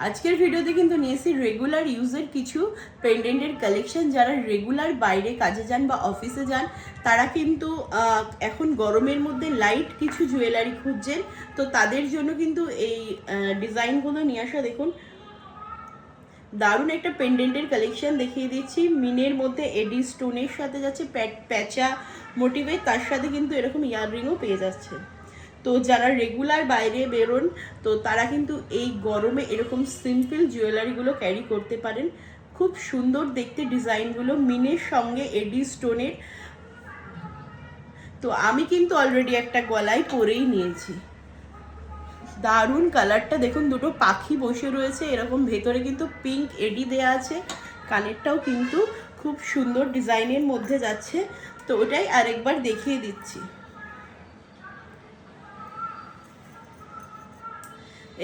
আজকের ভিডিওতে কিন্তু নিয়েছি রেগুলার ইউজের কিছু পেন্ডেন্টের কালেকশন। যারা রেগুলার বাইরে কাজে যান বা অফিসে যান তারা কিন্তু এখন গরমের মধ্যে লাইট কিছু জুয়েলারি খুঁজছেন, তো তাদের জন্য কিন্তু এই ডিজাইনগুলো নিয়ে আসা। দেখুন দারুণ একটা পেন্ডেন্টের কালেকশন দেখিয়ে দিচ্ছি। মিনের মধ্যে এডি স্টোনের সাথে যাচ্ছে প্যাচা মোটিভে, তার সাথে কিন্তু এরকম ইয়াররিংও পেয়ে যাচ্ছে। তো যারা রেগুলার বাইরে বেরোন তো তারা কিন্তু এই গরমে এরকম সিম্পল জুয়েলারিগুলো ক্যারি করতে পারেন। খুব সুন্দর দেখতে ডিজাইনগুলো, মিনের সঙ্গে এডি স্টোনের। তো আমি কিন্তু অলরেডি একটা গলায় পরেই নিয়েছি। দারুণ কালারটা দেখুন, দুটো পাখি বসে রয়েছে এরকম, ভেতরে কিন্তু পিঙ্ক এডি দেয়া আছে। কানেরটাও কিন্তু খুব সুন্দর ডিজাইনের মধ্যে যাচ্ছে, তো ওটাই আরেকবার দেখিয়ে দিচ্ছি।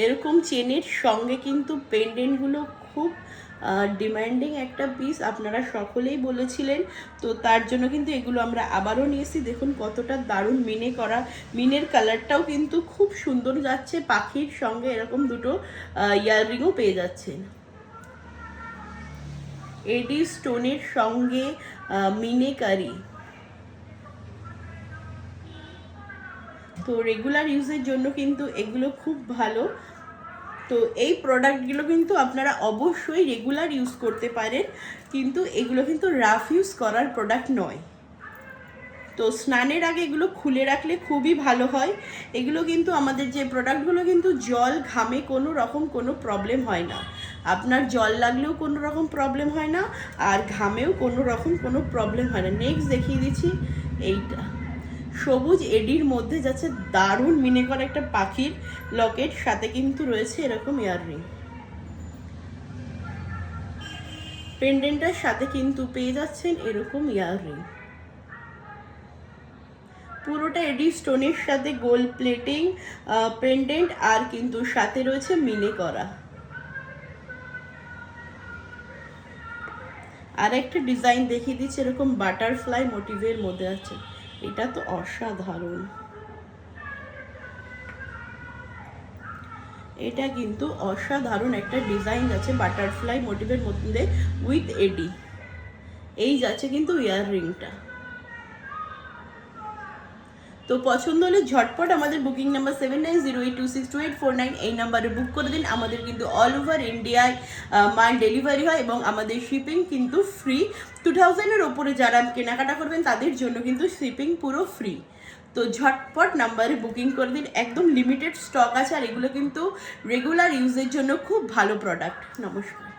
এরকম চেনের সঙ্গে কিন্তু পেন্ডেন্টগুলো খুব ডিমান্ডিং একটা পিস, আপনারা সকলেই বলেছিলেন, তো তার জন্য কিন্তু এগুলো আমরা আবারও নিয়েছি। দেখুন কতটা দারুণ মিনে করা, মিনের কালারটাও কিন্তু খুব সুন্দর যাচ্ছে। পাখির সঙ্গে এরকম দুটো ইয়াররিংও পেয়ে যাচ্ছেন। এডি স্টোনের সঙ্গে মিনেকারি, তো রেগুলার ইউজের জন্য কিন্তু এগুলো খুব ভালো। তো এই প্রোডাক্টগুলো কিন্তু আপনারা অবশ্যই রেগুলার ইউজ করতে পারেন, কিন্তু এগুলো কিন্তু রাফ ইউজ করার প্রোডাক্ট নয়। তো স্নানের আগে এগুলো খুলে রাখলে খুবই ভালো হয়। এগুলো কিন্তু আমাদের যে প্রোডাক্টগুলো কিন্তু জল ঘামে কোনো রকম কোনো প্রবলেম হয় না, আপনার জল লাগলেও কোনো রকম প্রবলেম হয় না, আর ঘামেও কোনো রকম কোনো প্রবলেম হয় না। নেক্সট দেখিয়ে দিচ্ছি এইটা, সবুজ এডির মধ্যে যাচ্ছে দারুণ মিনে করা একটা পাখির লকেট, সাথে কিন্তু রয়েছে এরকম ইয়াররিং। পেন্ডেন্টের সাথে কিন্তু পেয়ে যাচ্ছেন এরকম ইয়াররিং, পুরোটা এডি স্টোনের সাথে গোল্ড প্লেটিং পেন্ডেন্ট, আর কিন্তু সাথে রয়েছে মিনে করা। আর একটা ডিজাইন দেখিয়ে দিচ্ছে এরকম বাটারফ্লাই মোটিভের মধ্যে আছে, এটা তো অসাধারণ। এটা কিন্তু অসাধারণ একটা ডিজাইন আছে বাটারফ্লাই মোটিভের মধ্যে উইথ এডি, এই যাচ্ছে কিন্তু ইয়াররিংটা। তো পছন্দ হলে ঝটপট আমাদের বুকিং নাম্বার 7908262849 এই নাম্বারে বুক করে দিন। আমাদের কিন্তু অল ওভার ইন্ডিয়ায় মাল ডেলিভারি হয় এবং আমাদের শিপিং কিন্তু ফ্রি। 2000-এর ওপরে যারা কেনাকাটা করবেন তাদের জন্য কিন্তু শিপিং পুরো ফ্রি। তো ঝটপট নাম্বারে বুকিং করে দিন, একদম লিমিটেড স্টক আছে, আর এগুলো কিন্তু রেগুলার ইউজের জন্য খুব ভালো প্রোডাক্ট। নমস্কার।